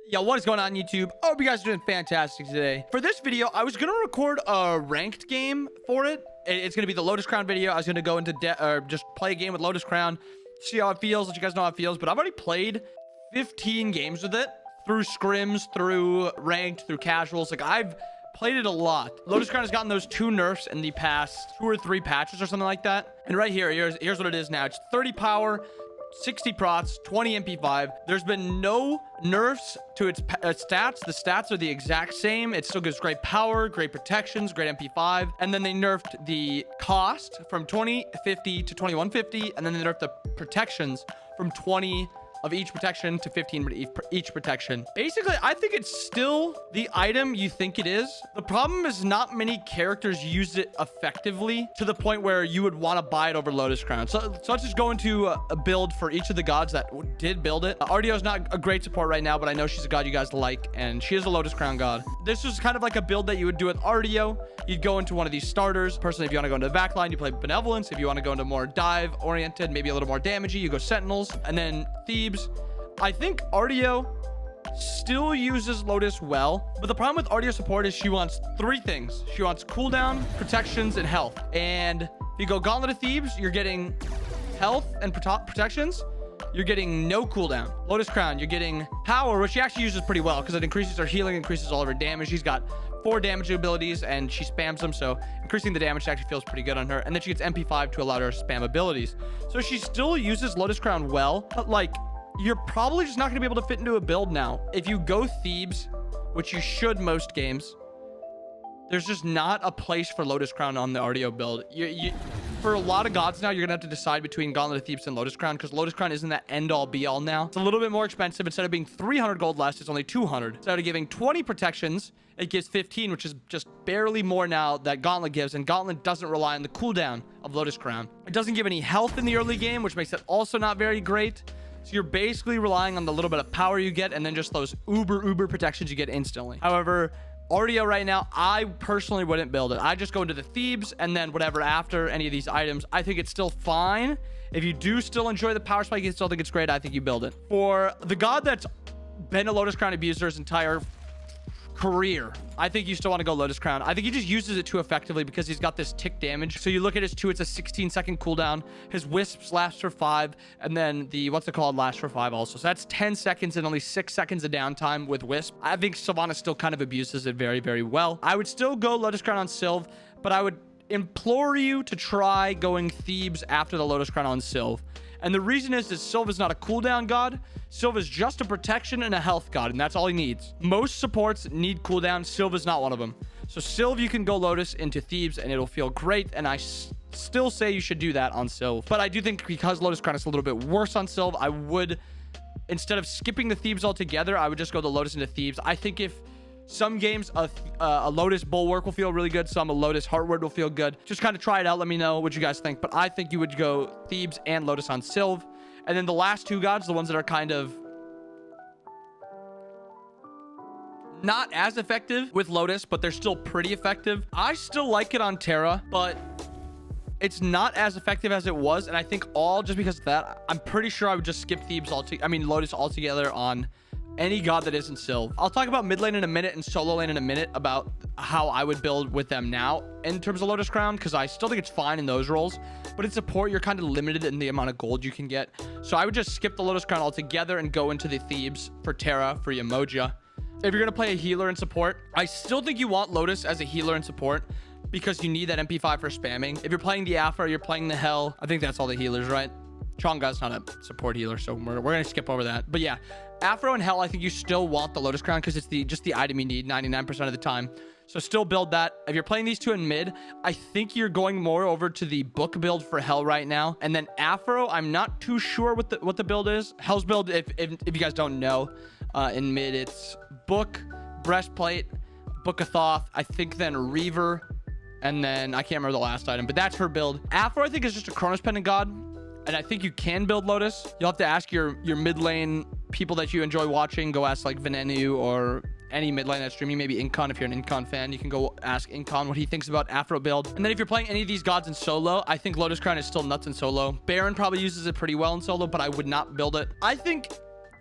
Yo, what is going on, YouTube? I hope you guys are doing fantastic today. For this video, I was going to record a ranked game for it. It's going to be the Lotus Crown video. I was going to go into just play a game with Lotus Crown, see how it feels, let you guys know how it feels. But I've already played 15 games with it, through scrims, through ranked, through casuals. Like, I've played it a lot. Lotus Crown has gotten those 2 nerfs in the past 2 or 3 patches or something like that. And right here's what it is now. It's 30 power, 60 prots, 20 MP5. There's been no nerfs to its stats. The stats are the exact same. It still gives great power, great protections, great MP5. And then they nerfed the cost from 2050 to 2150. And then they nerfed the protections from 20 of each protection to 15 each protection. Basically, I think it's still the item you think it is. The problem is not many characters use it effectively to the point where you would want to buy it over Lotus Crown. So let's just go into a build for each of the gods that did build it. Artio is not a great support right now, but I know she's a god you guys like, and she is a Lotus Crown god. This is kind of like a build that you would do with Artio. You'd go into one of these starters. Personally, if you want to go into the back line, you play Benevolence. If you want to go into more dive oriented, maybe a little more damagey, you go Sentinels, and then Thebes. I think Artio still uses Lotus well, but the problem with Artio support is she wants 3 things. She wants cooldown, protections, and health. And if you go Gauntlet of Thebes, you're getting health and protections. You're getting no cooldown. Lotus Crown, you're getting power, which she actually uses pretty well because it increases her healing, increases all of her damage. She's got 4 damage abilities and she spams them, so increasing the damage actually feels pretty good on her. And then she gets MP5 to allow her to spam abilities. So she still uses Lotus Crown well, but like, you're probably just not going to be able to fit into a build now. If you go Thebes, which you should most games, there's just not a place for Lotus Crown on the Artio build. For a lot of gods now, you're going to have to decide between Gauntlet of Thebes and Lotus Crown, because Lotus Crown isn't that end-all be-all now. It's a little bit more expensive. Instead of being 300 gold less, it's only 200. Instead of giving 20 protections, it gives 15, which is just barely more now that Gauntlet gives, and Gauntlet doesn't rely on the cooldown of Lotus Crown. It doesn't give any health in the early game, which makes it also not very great. So you're basically relying on the little bit of power you get and then just those uber protections you get instantly. However, Artio right now, I personally wouldn't build it. I just go into the Thebes and then whatever after any of these items. I think it's still fine. If you do still enjoy the power spike, you still think it's great, I think you build it. For the god that's been a Lotus Crown abuser his entire career, I think you still want to go Lotus Crown. I think he just uses it too effectively because he's got this tick damage. So you look at his 2, it's a 16-second cooldown. His wisps last for 5, and then the what's it called lasts for 5 also. So that's 10 seconds and only 6 seconds of downtime with wisp. I think Sylvanas still kind of abuses it very well. I would still go Lotus Crown on Sylv, but I would implore you to try going Thebes after the Lotus Crown on Sylv. And the reason is Sylv is not a cooldown god. Sylv is just a protection and a health god, and that's all he needs. Most supports need cooldown. Sylv is not one of them. So Sylv, you can go Lotus into Thebes, and it'll feel great, and I still say you should do that on Sylv. But I do think because Lotus Crown is a little bit worse on Sylv, I would, instead of skipping the Thebes altogether, I would just go the Lotus into Thebes. I think if some games a Lotus Bulwark will feel really good, some a Lotus Heartward will feel good. Just kind of try it out, let me know what you guys think. But I think you would go Thebes and Lotus on Sylv. And then the last 2 gods, the ones that are kind of not as effective with Lotus, but they're still pretty effective. I still like it on Terra, but it's not as effective as it was. And I think just because of that, I'm pretty sure I would just skip Thebes Lotus altogether on any god that isn't Sylv. I'll talk about mid lane in a minute and solo lane in a minute about how I would build with them now in terms of Lotus Crown, because I still think it's fine in those roles, but in support you're kind of limited in the amount of gold you can get. So I would just skip the Lotus Crown altogether and go into the Thebes for Terra, for Yemoja. If you're gonna play a healer in support, I still think you want Lotus as a healer in support because you need that MP5 for spamming. If you're playing the Afro, you're playing the Hell. I think that's all the healers, right? Chonga's not a support healer, so we're gonna skip over that. But yeah, Afro and Hell, I think you still want the Lotus Crown because it's just the item you need 99% of the time. So still build that. If you're playing these 2 in mid, I think you're going more over to the book build for Hell right now. And then Afro, I'm not too sure what the build is. Hell's build, if you guys don't know, in mid it's book, breastplate, Book of Thoth, I think then Reaver, and then I can't remember the last item, but that's her build. Afro, I think, is just a Chronos Pendant god. And I think you can build Lotus. You'll have to ask your mid lane people that you enjoy watching. Go ask like Venenu or any mid lane that's streaming. Maybe Incon, if you're an Incon fan, you can go ask Incon what he thinks about Afro build. And then if you're playing any of these gods in solo, I think Lotus Crown is still nuts in solo. Baron probably uses it pretty well in solo, but I would not build it. I think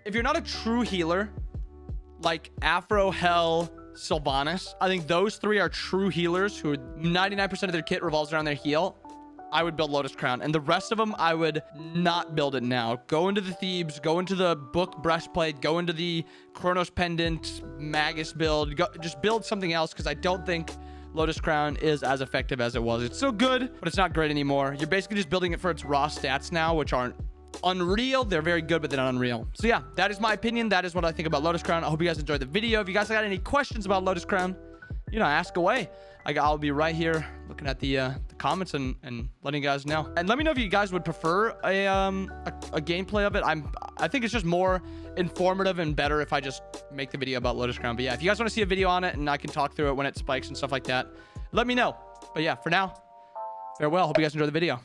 if you're not a true healer, like Afro, Hell, Sylvanas. I think those three are true healers who 99% of their kit revolves around their heal. I would build Lotus Crown, and the rest of them I would not build it now. Go into the Thebes, go into the Book Breastplate, go into the Chronos Pendant, Magus build. Just build something else, because I don't think Lotus Crown is as effective as it was. It's still good, but it's not great anymore. You're basically just building it for its raw stats now, which aren't unreal. They're very good, but they're not unreal. So yeah, that is my opinion. That is what I think about Lotus Crown. I hope you guys enjoyed the video. If you guys got any questions about Lotus Crown, you know, ask away. I'll be right here looking at the comments and letting you guys know. And let me know if you guys would prefer a gameplay of it. I think it's just more informative and better if I just make the video about Lotus Crown. But yeah, if you guys want to see a video on it and I can talk through it when it spikes and stuff like that, let me know. But yeah, for now, farewell. Hope you guys enjoy the video.